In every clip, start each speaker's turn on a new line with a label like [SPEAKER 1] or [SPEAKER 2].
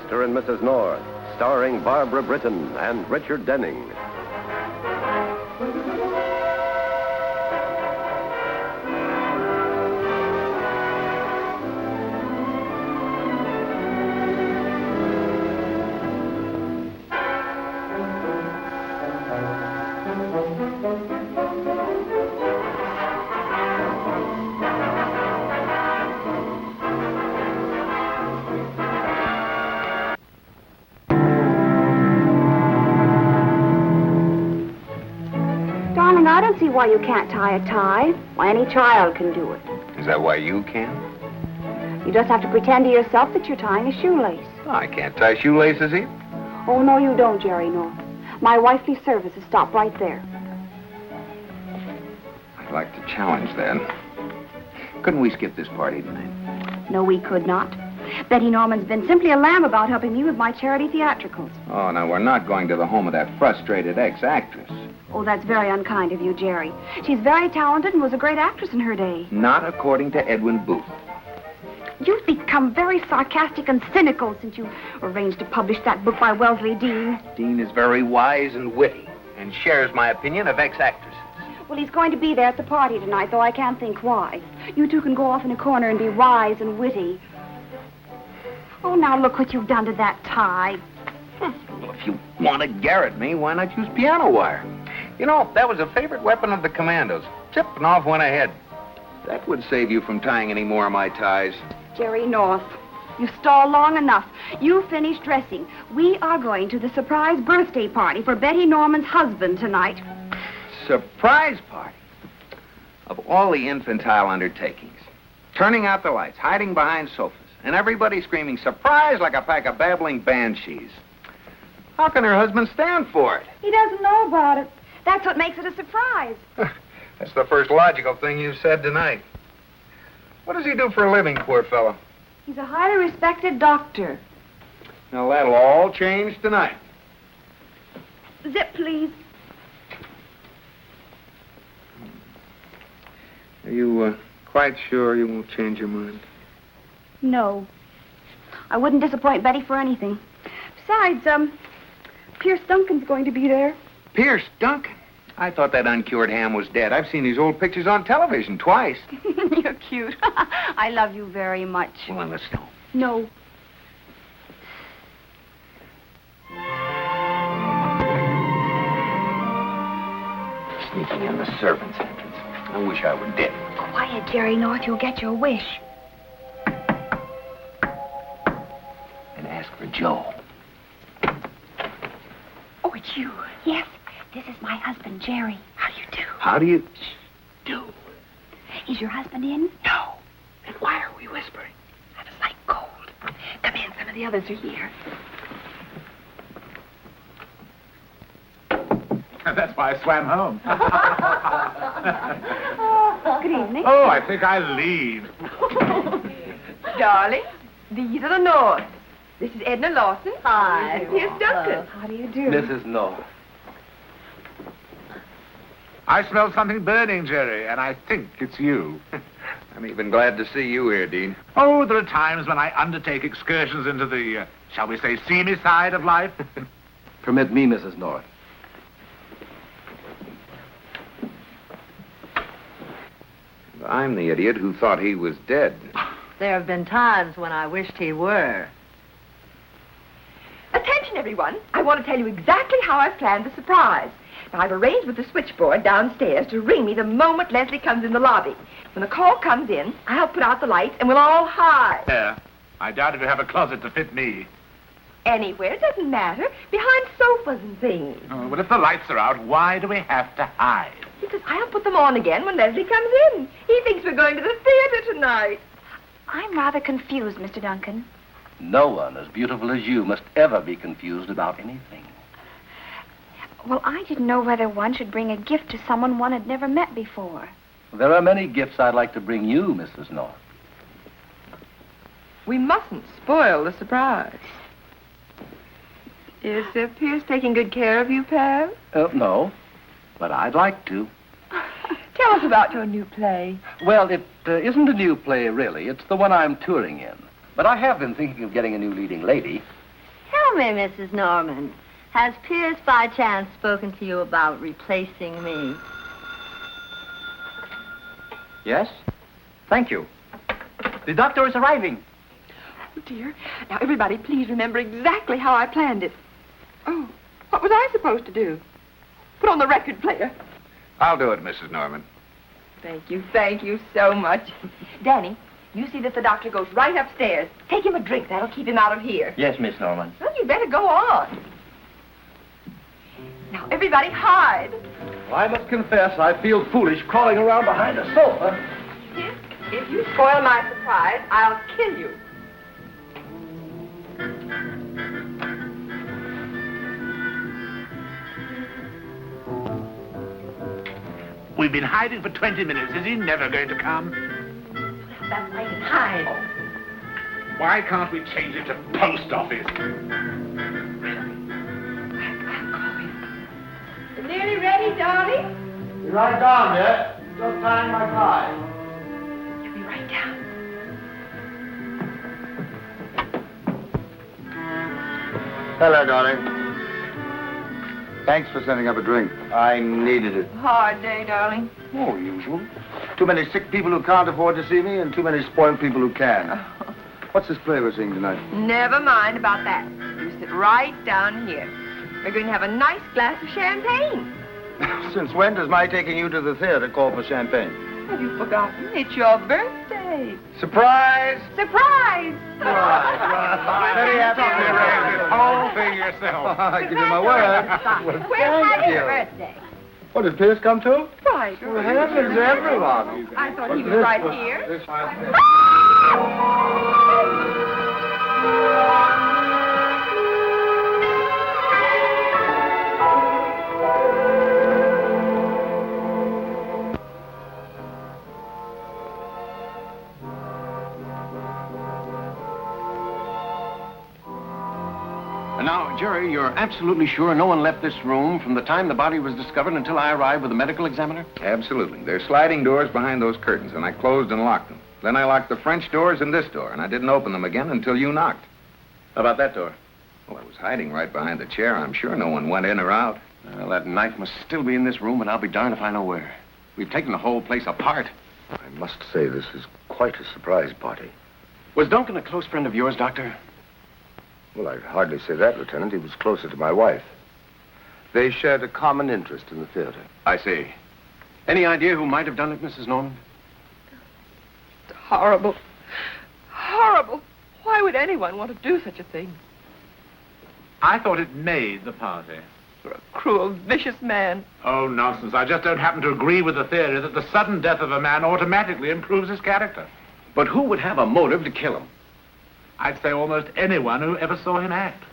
[SPEAKER 1] Mr. and Mrs. North, starring Barbara Britton and Richard Denning.
[SPEAKER 2] I don't see why you can't tie a tie. Why, any child can do it.
[SPEAKER 3] Is that why you can?
[SPEAKER 2] You just have to pretend to yourself that you're tying a shoelace.
[SPEAKER 3] Oh, I can't tie shoelaces either.
[SPEAKER 2] Oh, no, you don't, Jerry, no. My wifely services stop right there.
[SPEAKER 3] I'd like to challenge that. Couldn't we skip this party tonight?
[SPEAKER 2] No, we could not. Betty Norman's been simply a lamb about helping me with my charity theatricals.
[SPEAKER 3] Oh, now, we're not going to the home of that frustrated ex-actress.
[SPEAKER 2] Oh, that's very unkind of you, Jerry. She's very talented and was a great actress in her day.
[SPEAKER 3] Not according to Edwin Booth.
[SPEAKER 2] You've become very sarcastic and cynical since you arranged to publish that book by Wellesley Dean.
[SPEAKER 3] Dean is very wise and witty and shares my opinion of ex-actresses.
[SPEAKER 2] Well, he's going to be there at the party tonight, though I can't think why. You two can go off in a corner and be wise and witty. Oh, now look what you've done to that tie.
[SPEAKER 3] Well, if you want to garrot me, why not use piano wire? You know, that was a favorite weapon of the commandos. Zip, and off went a head. That would save you from tying any more of my ties.
[SPEAKER 2] Jerry North, you've stalled long enough. You finished dressing. We are going to the surprise birthday party for Betty Norman's husband tonight.
[SPEAKER 3] Surprise party? Of all the infantile undertakings. Turning out the lights, hiding behind sofas, and everybody screaming surprise like a pack of babbling banshees. How can her husband stand for it?
[SPEAKER 2] He doesn't know about it. That's what makes it a surprise.
[SPEAKER 3] That's the first logical thing you've said tonight. What does he do for a living, poor fellow?
[SPEAKER 2] He's a highly respected doctor.
[SPEAKER 3] Now, that'll all change tonight.
[SPEAKER 2] Zip, please.
[SPEAKER 3] Are you quite sure you won't change your mind?
[SPEAKER 2] No. I wouldn't disappoint Betty for anything. Besides, Pierce Duncan's going to be there.
[SPEAKER 3] Pierce Duncan? I thought that uncured ham was dead. I've seen these old pictures on television twice.
[SPEAKER 2] You're cute. I love you very much.
[SPEAKER 3] Well, then let's go.
[SPEAKER 2] No.
[SPEAKER 3] Sneaking in the servants' entrance. I wish I were dead.
[SPEAKER 2] Quiet, Jerry North. You'll get your wish.
[SPEAKER 3] And ask for Joe.
[SPEAKER 2] Oh, it's you. Yes. This is my husband, Jerry. How do you do?
[SPEAKER 3] How do you do?
[SPEAKER 2] Is your husband in?
[SPEAKER 3] No. Then why are we whispering?
[SPEAKER 2] I have a slight cold. Come in. Some of the others are here.
[SPEAKER 4] That's why I swam home.
[SPEAKER 2] Good evening.
[SPEAKER 4] Oh, I think I lead.
[SPEAKER 5] Darling, these are the Norths. This is Edna Lawson.
[SPEAKER 2] Hi.
[SPEAKER 5] This is Pierce Duncan.
[SPEAKER 2] How do you do?
[SPEAKER 1] Mrs. North.
[SPEAKER 4] I smell something burning, Jerry, and I think it's you.
[SPEAKER 3] I'm even glad to see you here, Dean.
[SPEAKER 4] Oh, there are times when I undertake excursions into the, shall we say, seamy side of life.
[SPEAKER 1] Permit me, Mrs. North.
[SPEAKER 3] I'm the idiot who thought he was dead.
[SPEAKER 6] There have been times when I wished he were.
[SPEAKER 5] Attention, everyone. I want to tell you exactly how I've planned the surprise. Now, I've arranged with the switchboard downstairs to ring me the moment Leslie comes in the lobby. When the call comes in, I'll put out the lights and we'll all hide.
[SPEAKER 4] Yeah. I doubt if you have a closet to fit me.
[SPEAKER 5] Anywhere, it doesn't matter. Behind sofas and things.
[SPEAKER 4] Oh, well, if the lights are out, why do we have to hide?
[SPEAKER 5] Because I'll put them on again when Leslie comes in. He thinks we're going to the theater tonight.
[SPEAKER 2] I'm rather confused, Mr. Duncan.
[SPEAKER 1] No one as beautiful as you must ever be confused about anything.
[SPEAKER 2] Well, I didn't know whether one should bring a gift to someone one had never met before.
[SPEAKER 1] There are many gifts I'd like to bring you, Mrs. North.
[SPEAKER 5] We mustn't spoil the surprise. Is Pierce taking good care of you, Pam?
[SPEAKER 1] No, but I'd like to.
[SPEAKER 5] Tell us about your new play.
[SPEAKER 1] Well, it isn't a new play, really. It's the one I'm touring in. But I have been thinking of getting a new leading lady.
[SPEAKER 6] Tell me, Mrs. Norman, has Pierce by chance spoken to you about replacing me?
[SPEAKER 7] Yes? Thank you. The doctor is arriving.
[SPEAKER 5] Oh, dear. Now, everybody, please remember exactly how I planned it. Oh, what was I supposed to do? Put on the record player.
[SPEAKER 3] I'll do it, Mrs. Norman.
[SPEAKER 5] Thank you so much. Danny, you see that the doctor goes right upstairs. Take him a drink. That'll keep him out of here.
[SPEAKER 7] Yes, Miss Norman.
[SPEAKER 5] Well, you better go on. Now, everybody hide.
[SPEAKER 1] Well, I must confess, I feel foolish crawling around behind a sofa.
[SPEAKER 5] If you spoil my surprise, I'll kill you.
[SPEAKER 4] We've been hiding for 20 minutes. Is he never going to come?
[SPEAKER 5] That's why you can hide.
[SPEAKER 4] Why can't we change it to post office?
[SPEAKER 5] Nearly ready, darling?
[SPEAKER 1] Be right down, dear. Just tying my tie.
[SPEAKER 5] You'll be right down.
[SPEAKER 8] Hello, darling. Thanks for sending up a drink. I needed it.
[SPEAKER 5] Hard day, darling.
[SPEAKER 8] Oh, usual. Too many sick people who can't afford to see me and too many spoiled people who can. What's this play we're seeing tonight?
[SPEAKER 5] Never mind about that. You sit right down here. We're going to have a nice glass of champagne.
[SPEAKER 8] Since when does my taking you to the theater call for champagne?
[SPEAKER 5] Have you forgotten? It's your birthday.
[SPEAKER 8] Surprise!
[SPEAKER 5] Surprise!
[SPEAKER 8] Very happy to
[SPEAKER 4] You raised this whole thing yourself.
[SPEAKER 8] I give you my word. Well, thank you.
[SPEAKER 5] Birthday.
[SPEAKER 8] What, did Pierce come too?
[SPEAKER 5] Right.
[SPEAKER 8] Well, heavens, everyone.
[SPEAKER 5] I thought he was right here.
[SPEAKER 1] Now, Jerry, you're absolutely sure no one left this room from the time the body was discovered until I arrived with the medical examiner?
[SPEAKER 3] Absolutely. There's sliding doors behind those curtains, and I closed and locked them. Then I locked the French doors and this door, and I didn't open them again until you knocked.
[SPEAKER 1] How about that door?
[SPEAKER 3] Well, I was hiding right behind the chair. I'm sure no one went in or out.
[SPEAKER 1] Well, that knife must still be in this room, and I'll be darned if I know where. We've taken the whole place apart.
[SPEAKER 8] I must say this is quite a surprise party.
[SPEAKER 1] Was Duncan a close friend of yours, Doctor?
[SPEAKER 8] Well, I'd hardly say that, Lieutenant. He was closer to my wife. They shared a common interest in the theater.
[SPEAKER 1] I see. Any idea who might have done it, Mrs. Norman?
[SPEAKER 5] It's horrible. Horrible. Why would anyone want to do such a thing?
[SPEAKER 4] I thought it made the party.
[SPEAKER 5] You're a cruel, vicious man.
[SPEAKER 4] Oh, nonsense. I just don't happen to agree with the theory that the sudden death of a man automatically improves his character.
[SPEAKER 1] But who would have a motive to kill him?
[SPEAKER 4] I'd say almost anyone who ever saw him act.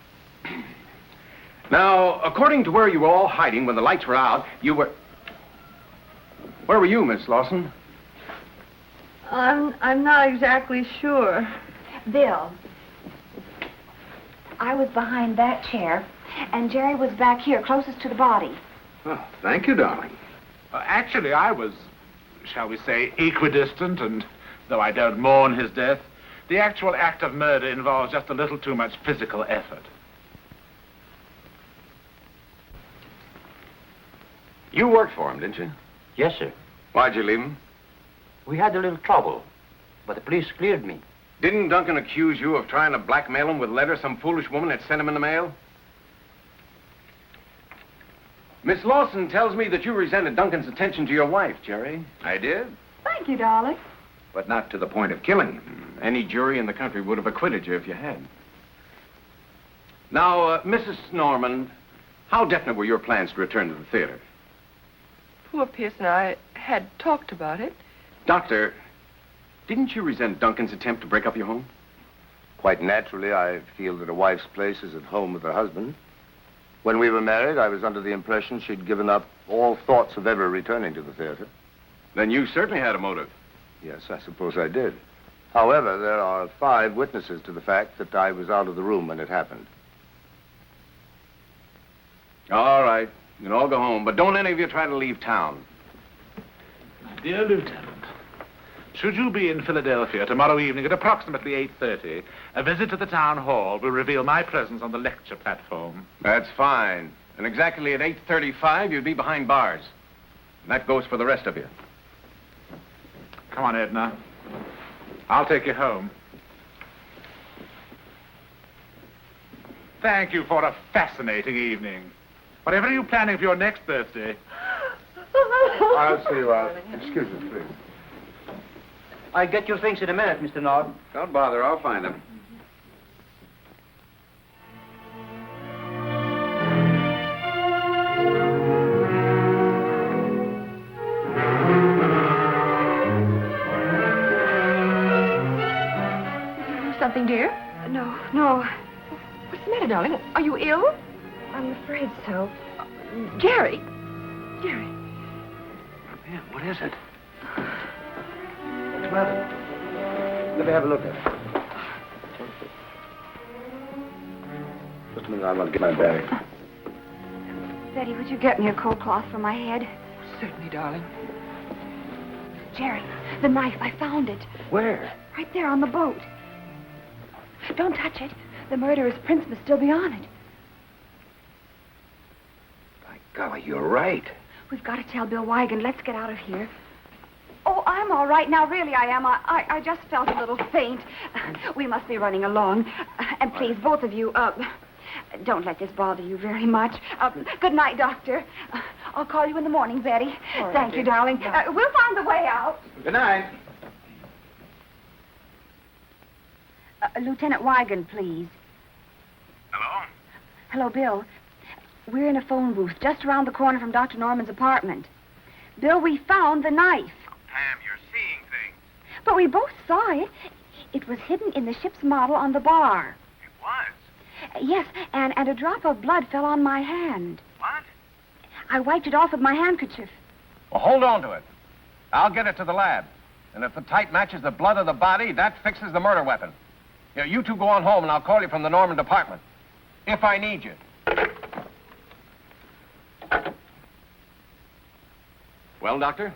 [SPEAKER 1] Now, according to where you were all hiding when the lights were out, you were... Where were you, Miss Lawson?
[SPEAKER 6] I'm not exactly sure.
[SPEAKER 2] Bill, I was behind that chair, and Jerry was back here, closest to the body.
[SPEAKER 3] Oh, thank you, darling.
[SPEAKER 4] Actually, I was, shall we say, equidistant, and though I don't mourn his death, the actual act of murder involves just a little too much physical effort.
[SPEAKER 1] You worked for him, didn't you?
[SPEAKER 7] Yes, sir.
[SPEAKER 1] Why'd you leave him?
[SPEAKER 7] We had a little trouble, but the police cleared me.
[SPEAKER 1] Didn't Duncan accuse you of trying to blackmail him with letters some foolish woman had sent him in the mail? Miss Lawson tells me that you resented Duncan's attention to your wife, Jerry.
[SPEAKER 3] I did,
[SPEAKER 2] Thank you, darling.
[SPEAKER 3] but not to the point of killing him.
[SPEAKER 1] Any jury in the country would have acquitted you if you had. Now, Mrs. Norman, how definite were your plans to return to the theater?
[SPEAKER 5] Poor Pierce and I had talked about it.
[SPEAKER 1] Doctor, didn't you resent Duncan's attempt to break up your home?
[SPEAKER 8] Quite naturally, I feel that a wife's place is at home with her husband. When we were married, I was under the impression she'd given up all thoughts of ever returning to the theater.
[SPEAKER 1] Then you certainly had a motive.
[SPEAKER 8] Yes, I suppose I did. However, there are 5 witnesses to the fact that I was out of the room when it happened.
[SPEAKER 1] All right. You can all go home, but don't any of you try to leave town.
[SPEAKER 4] My dear Lieutenant, Should you be in Philadelphia tomorrow evening at approximately 8:30, a visit to the town hall will reveal my presence on the lecture platform.
[SPEAKER 1] That's fine. And exactly at 8:35, you'd be behind bars. And that goes for the rest of you.
[SPEAKER 4] Come on, Edna. I'll take you home. Thank you for a fascinating evening. Whatever are you planning for your next birthday?
[SPEAKER 8] I'll see you out. Excuse me, please.
[SPEAKER 7] I'll get your things in a minute, Mr. Nord.
[SPEAKER 3] Don't bother, I'll find them.
[SPEAKER 5] Something, dear?
[SPEAKER 2] No.
[SPEAKER 5] What's the matter, darling? Are you ill?
[SPEAKER 2] I'm afraid so.
[SPEAKER 5] Jerry.
[SPEAKER 8] Man, what is it? What's the matter? Let me have a look at it. Just a minute, I'm going to get my bag.
[SPEAKER 2] Betty, would you get me a cold cloth for my head?
[SPEAKER 5] Certainly, darling.
[SPEAKER 2] Jerry, the knife, I found it.
[SPEAKER 8] Where?
[SPEAKER 2] Right there on the boat. Don't touch it. The murderer's prints must still be on it.
[SPEAKER 3] By golly, you're right.
[SPEAKER 2] We've got to tell Bill Weigand. Let's get out of here. Oh, I'm all right now. Really, I am. I just felt a little faint. We must be running along. And please, both of you, don't let this bother you very much. Good night, Doctor. I'll call you in the morning, Betty.
[SPEAKER 5] All right,
[SPEAKER 2] Thank you,
[SPEAKER 5] dear.
[SPEAKER 2] darling. We'll find the way out.
[SPEAKER 3] Good night.
[SPEAKER 2] Lieutenant Weigand, please.
[SPEAKER 4] Hello?
[SPEAKER 2] Hello, Bill. We're in a phone booth just around the corner from Dr. Norman's apartment. Bill, we found the knife.
[SPEAKER 4] Pam, you're seeing things.
[SPEAKER 2] But we both saw it. It was hidden in the ship's model on the bar.
[SPEAKER 4] It was?
[SPEAKER 2] Yes, and a drop of blood fell on my hand.
[SPEAKER 4] What?
[SPEAKER 2] I wiped it off with my handkerchief.
[SPEAKER 1] Well, hold on to it. I'll get it to the lab. And if the type matches the blood of the body, that fixes the murder weapon. Here, you two go on home, and I'll call you from the Norman department. If I need you. Well, Doctor?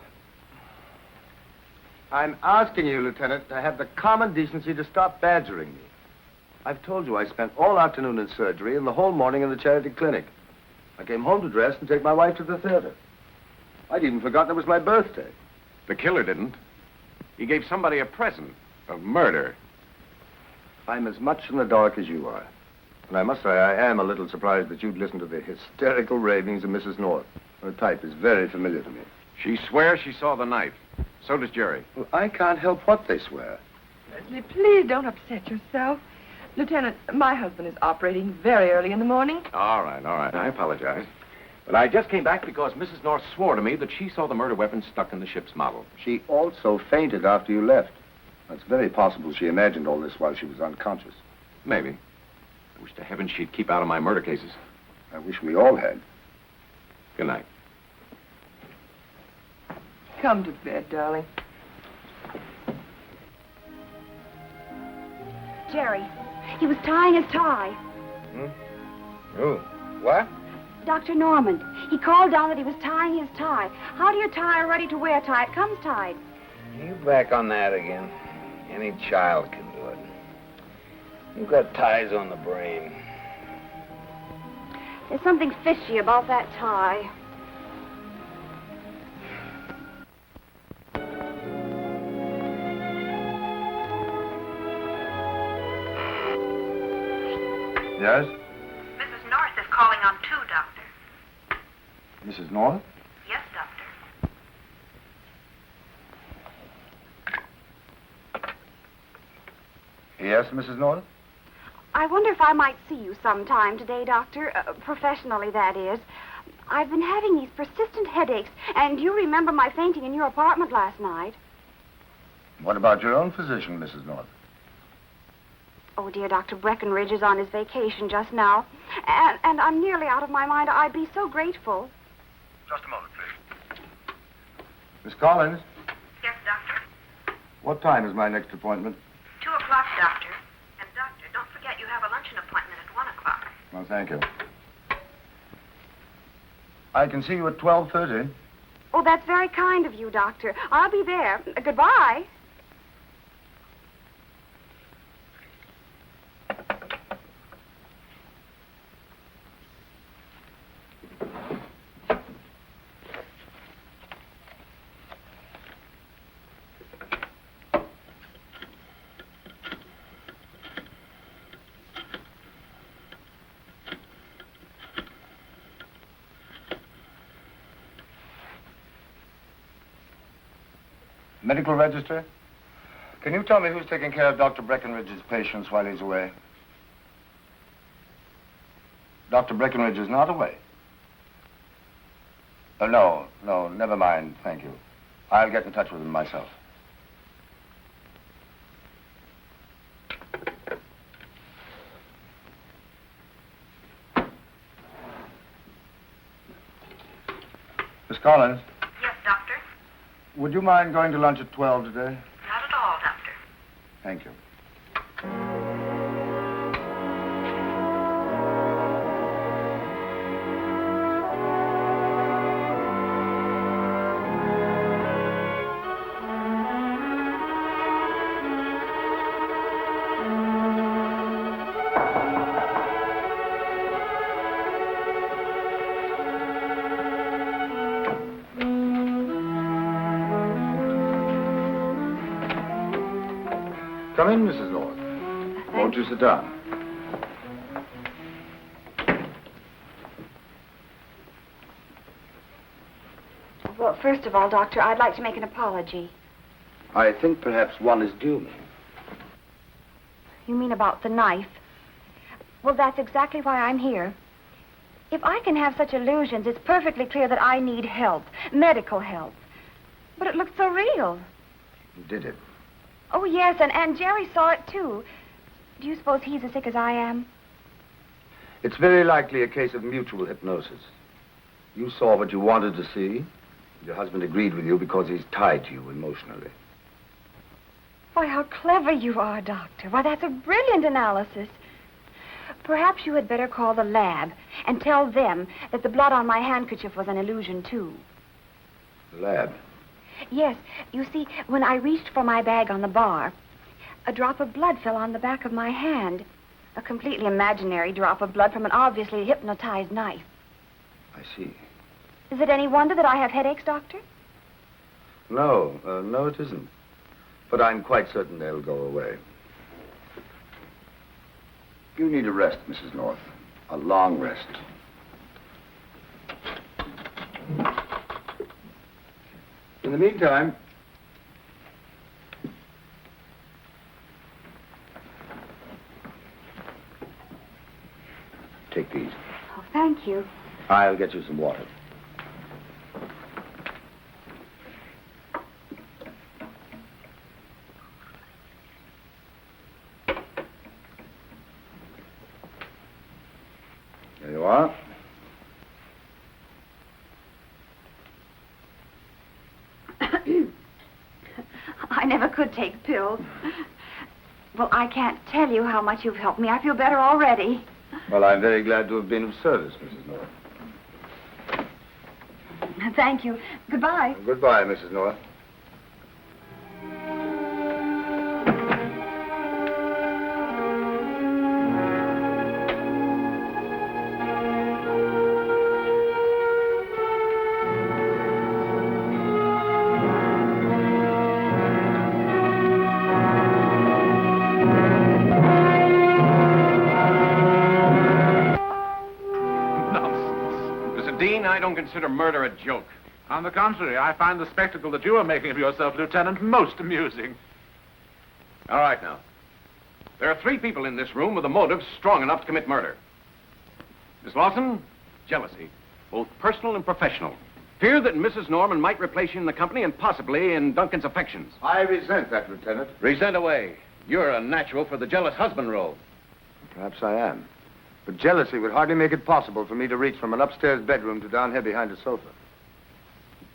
[SPEAKER 8] I'm asking you, Lieutenant, to have the common decency to stop badgering me. I've told you I spent all afternoon in surgery and the whole morning in the charity clinic. I came home to dress and take my wife to the theater. I'd even forgotten it was my birthday.
[SPEAKER 1] The killer didn't. He gave somebody a present of murder.
[SPEAKER 8] I'm as much in the dark as you are. And I must say, I am a little surprised that you'd listen to the hysterical ravings of Mrs. North. Her type is very familiar to me.
[SPEAKER 1] She swears she saw the knife. So does Jerry.
[SPEAKER 8] Well, I can't help what they swear.
[SPEAKER 5] Leslie, please don't upset yourself. Lieutenant, my husband is operating very early in the morning.
[SPEAKER 1] All right. I apologize. But I just came back because Mrs. North swore to me that she saw the murder weapon stuck in the ship's model.
[SPEAKER 8] She also fainted after you left. It's very possible she imagined all this while she was unconscious.
[SPEAKER 1] Maybe. I wish to heaven she'd keep out of my murder cases.
[SPEAKER 8] I wish we all had.
[SPEAKER 1] Good night.
[SPEAKER 5] Come to bed, darling.
[SPEAKER 2] Jerry, he was tying his tie.
[SPEAKER 3] Who? What?
[SPEAKER 2] Dr. Norman. He called down that he was tying his tie. How do you tie a ready-to-wear tie? It comes tied.
[SPEAKER 3] You back on that again. Any child can do it. You've got ties on the brain.
[SPEAKER 2] There's something fishy about that tie.
[SPEAKER 8] Yes?
[SPEAKER 9] Mrs. North is calling on 2, Doctor.
[SPEAKER 8] Mrs. North?
[SPEAKER 9] Yes, Doctor.
[SPEAKER 8] Yes, Mrs. North?
[SPEAKER 2] I wonder if I might see you sometime today, Doctor. Professionally, that is. I've been having these persistent headaches, and you remember my fainting in your apartment last night.
[SPEAKER 8] What about your own physician, Mrs. North?
[SPEAKER 2] Oh, dear, Dr. Breckenridge is on his vacation just now, and I'm nearly out of my mind. I'd be so grateful.
[SPEAKER 8] Just a moment, please. Miss Collins,
[SPEAKER 9] Yes, Doctor.
[SPEAKER 8] what time is my next appointment?
[SPEAKER 9] 2 o'clock, Doctor. And, Doctor, don't forget you have a luncheon appointment at 1 o'clock.
[SPEAKER 8] Well, thank you. I can see you at 12:30.
[SPEAKER 2] Oh, that's very kind of you, Doctor. I'll be there. Goodbye.
[SPEAKER 8] Medical register? Can you tell me who's taking care of Dr. Breckenridge's patients while he's away? Dr. Breckenridge is not away. No, never mind, thank you. I'll get in touch with him myself. Miss Collins,
[SPEAKER 9] Yes, Doctor?
[SPEAKER 8] would you mind going to lunch at 12 today?
[SPEAKER 9] Not at all, Doctor.
[SPEAKER 8] Thank you. Come in, Mrs. North. Won't you sit down?
[SPEAKER 2] Well, first of all, Doctor, I'd like to make an apology.
[SPEAKER 8] I think perhaps one is due me.
[SPEAKER 2] You mean about the knife? Well, that's exactly why I'm here. If I can have such illusions, it's perfectly clear that I need help, medical help. But it looked so real.
[SPEAKER 8] You did it.
[SPEAKER 2] Oh, yes, and Jerry saw it, too. Do you suppose he's as sick as I am?
[SPEAKER 8] It's very likely a case of mutual hypnosis. You saw what you wanted to see. Your husband agreed with you because he's tied to you emotionally.
[SPEAKER 2] Why, how clever you are, Doctor. Why, that's a brilliant analysis. Perhaps you had better call the lab and tell them that the blood on my handkerchief was an illusion, too.
[SPEAKER 8] The lab?
[SPEAKER 2] Yes, you see, when I reached for my bag on the bar, a drop of blood fell on the back of my hand. A completely imaginary drop of blood from an obviously hypnotized knife.
[SPEAKER 8] I see.
[SPEAKER 2] Is it any wonder that I have headaches, Doctor?
[SPEAKER 8] No, it isn't. But I'm quite certain they'll go away. You need a rest, Mrs. North. A long rest. In the meantime, take these.
[SPEAKER 2] Oh, thank you.
[SPEAKER 8] I'll get you some water. There you are.
[SPEAKER 2] I never could take pills. Well, I can't tell you how much you've helped me. I feel better already.
[SPEAKER 8] Well, I'm very glad to have been of service, Mrs. North.
[SPEAKER 2] Thank you. Goodbye.
[SPEAKER 8] Goodbye, Mrs. North.
[SPEAKER 1] I don't consider murder a joke.
[SPEAKER 4] On the contrary, I find the spectacle that you are making of yourself, Lieutenant, most amusing.
[SPEAKER 1] All right, now. There are 3 people in this room with a motive strong enough to commit murder. Miss Lawson, jealousy, both personal and professional. Fear that Mrs. Norman might replace you in the company and possibly in Duncan's affections.
[SPEAKER 8] I resent that, Lieutenant.
[SPEAKER 1] Resent away. You're a natural for the jealous husband role.
[SPEAKER 8] Perhaps I am. But jealousy would hardly make it possible for me to reach from an upstairs bedroom to down here behind a sofa.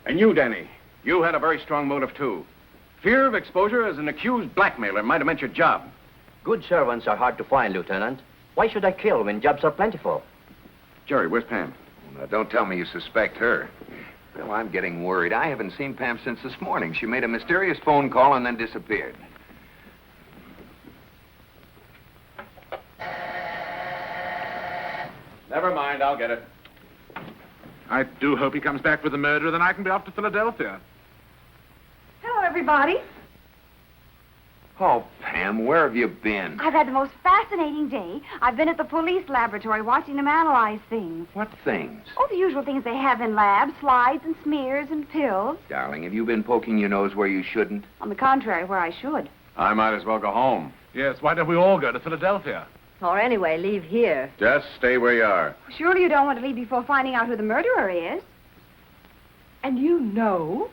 [SPEAKER 1] And you, Danny, you had a very strong motive, too. Fear of exposure as an accused blackmailer might have meant your job.
[SPEAKER 7] Good servants are hard to find, Lieutenant. Why should I kill when jobs are plentiful?
[SPEAKER 1] Jerry, where's Pam?
[SPEAKER 3] Now, don't tell me you suspect her. Well, I'm getting worried. I haven't seen Pam since this morning. She made a mysterious phone call and then disappeared.
[SPEAKER 1] Never mind, I'll get it.
[SPEAKER 4] I do hope he comes back with the murderer, then I can be off to Philadelphia.
[SPEAKER 5] Hello, everybody.
[SPEAKER 3] Oh, Pam, where have you been?
[SPEAKER 2] I've had the most fascinating day. I've been at the police laboratory watching them analyze things.
[SPEAKER 3] What things?
[SPEAKER 2] Oh, the usual things they have in labs, slides and smears and pills.
[SPEAKER 3] Darling, have you been poking your nose where you shouldn't?
[SPEAKER 2] On the contrary, where I should.
[SPEAKER 1] I might as well go home.
[SPEAKER 4] Yes, why don't we all go to Philadelphia?
[SPEAKER 6] Or anyway, leave here.
[SPEAKER 1] Just stay where you are.
[SPEAKER 2] Surely you don't want to leave before finding out who the murderer is.
[SPEAKER 5] And you know?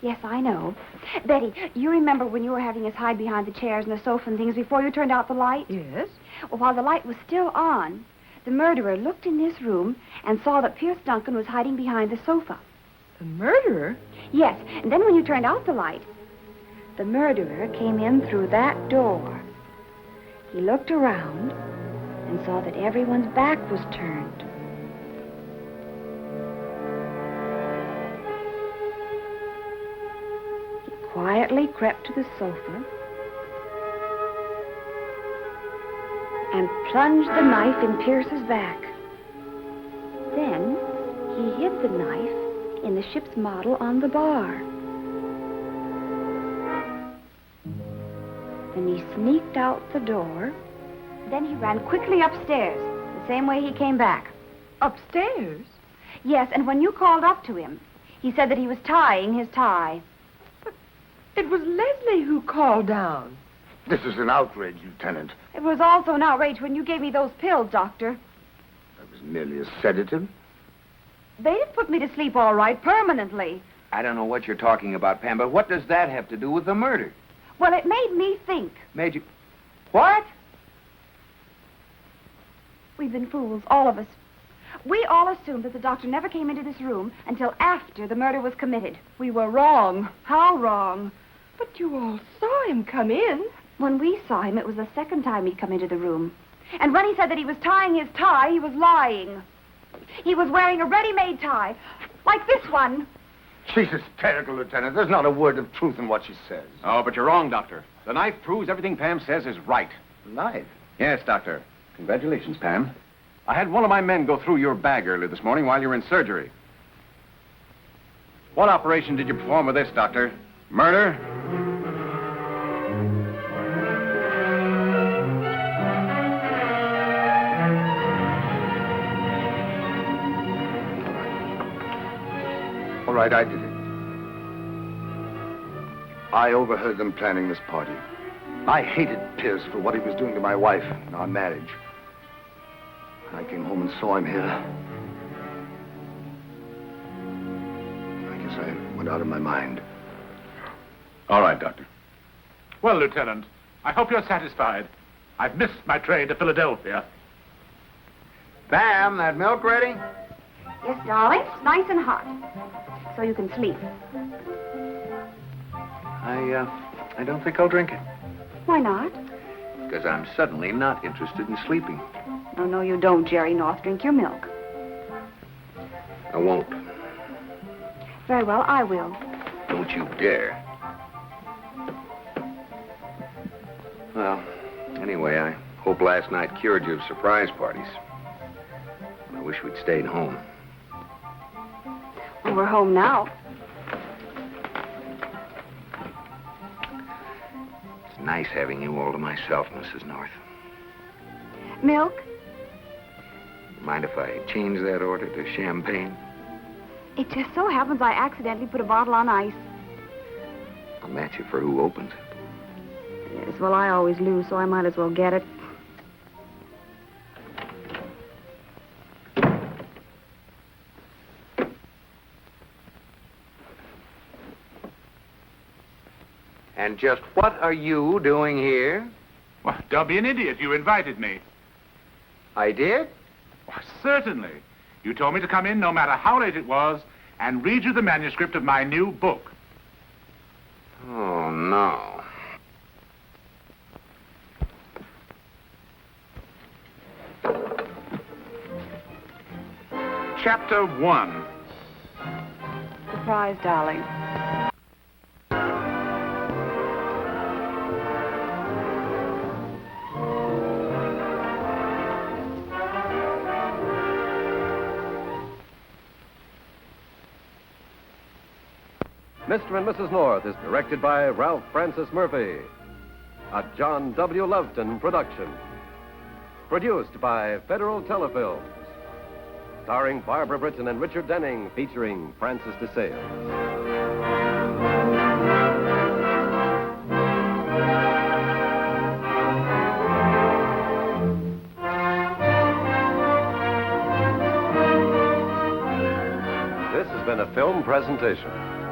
[SPEAKER 2] Yes, I know. Betty, you remember when you were having us hide behind the chairs and the sofa and things before you turned out the light?
[SPEAKER 5] Yes.
[SPEAKER 2] Well, while the light was still on, the murderer looked in this room and saw that Pierce Duncan was hiding behind the sofa.
[SPEAKER 5] The murderer?
[SPEAKER 2] Yes, and then when you turned out the light, the murderer came in through that door. He looked around and saw that everyone's back was turned. Quietly crept to the sofa and plunged the knife in Pierce's back. Then he hid the knife in the ship's model on the bar. Then he sneaked out the door. Then he ran quickly upstairs, the same way he came back.
[SPEAKER 5] Upstairs?
[SPEAKER 2] Yes, and when you called up to him, he said that he was tying his tie.
[SPEAKER 5] It was Leslie who called down.
[SPEAKER 8] This is an outrage, Lieutenant.
[SPEAKER 2] It was also an outrage when you gave me those pills, Doctor.
[SPEAKER 8] That was merely a sedative.
[SPEAKER 2] They did put me to sleep all right, permanently.
[SPEAKER 3] I don't know what you're talking about, Pam, but what does that have to do with the murder?
[SPEAKER 2] Well, it made me think.
[SPEAKER 3] Made you... What?
[SPEAKER 2] We've been fools, all of us. We all assumed that the doctor never came into this room until after the murder was committed. We were wrong. How wrong?
[SPEAKER 5] But you all saw him come in.
[SPEAKER 2] When we saw him, it was the second time he'd come into the room. And when he said that he was tying his tie, he was lying. He was wearing a ready-made tie, like this one.
[SPEAKER 8] She's hysterical, Lieutenant. There's not a word of truth in what she says.
[SPEAKER 1] Oh, but you're wrong, Doctor. The knife proves everything Pam says is right.
[SPEAKER 8] Knife?
[SPEAKER 1] Yes, Doctor. Congratulations, Pam. I had one of my men go through your bag earlier this morning while you were in surgery. What operation did you perform with this, Doctor? Murder?
[SPEAKER 8] All right, I did it. I overheard them planning this party. I hated Pierce for what he was doing to my wife and our marriage. When I came home and saw him here, I guess I went out of my mind.
[SPEAKER 1] All right, Doctor.
[SPEAKER 4] Well, Lieutenant, I hope you're satisfied. I've missed my train to Philadelphia.
[SPEAKER 3] Pam, that milk ready?
[SPEAKER 2] Yes, darling. It's nice and hot. So you can sleep.
[SPEAKER 3] I don't think I'll drink it.
[SPEAKER 2] Why not?
[SPEAKER 3] Because I'm suddenly not interested in sleeping.
[SPEAKER 2] No, no, you don't, Jerry North. Drink your milk.
[SPEAKER 3] I won't.
[SPEAKER 2] Very well, I will.
[SPEAKER 3] Don't you dare. Well, anyway, I hope last night cured you of surprise parties. I wish we'd stayed home.
[SPEAKER 2] Well, we're home now.
[SPEAKER 3] It's nice having you all to myself, Mrs. North.
[SPEAKER 2] Milk?
[SPEAKER 3] Mind if I change that order to champagne?
[SPEAKER 2] It just so happens I accidentally put a bottle on ice.
[SPEAKER 3] I'll match you for who opens it.
[SPEAKER 2] Yes, well, I always lose, so I might as well get it.
[SPEAKER 3] And just what are you doing here?
[SPEAKER 4] Well, don't be an idiot. You invited me.
[SPEAKER 3] I did?
[SPEAKER 4] Why, certainly. You told me to come in no matter how late it was and read you the manuscript of my new book.
[SPEAKER 3] Oh, no.
[SPEAKER 4] Chapter 1.
[SPEAKER 2] Surprise, darling.
[SPEAKER 10] Mr. and Mrs. North is directed by Ralph Francis Murphy. a John W. Loveton production. Produced by Federal Telefilms. Starring Barbara Britton and Richard Denning, featuring Francis DeSales. This has been a film presentation.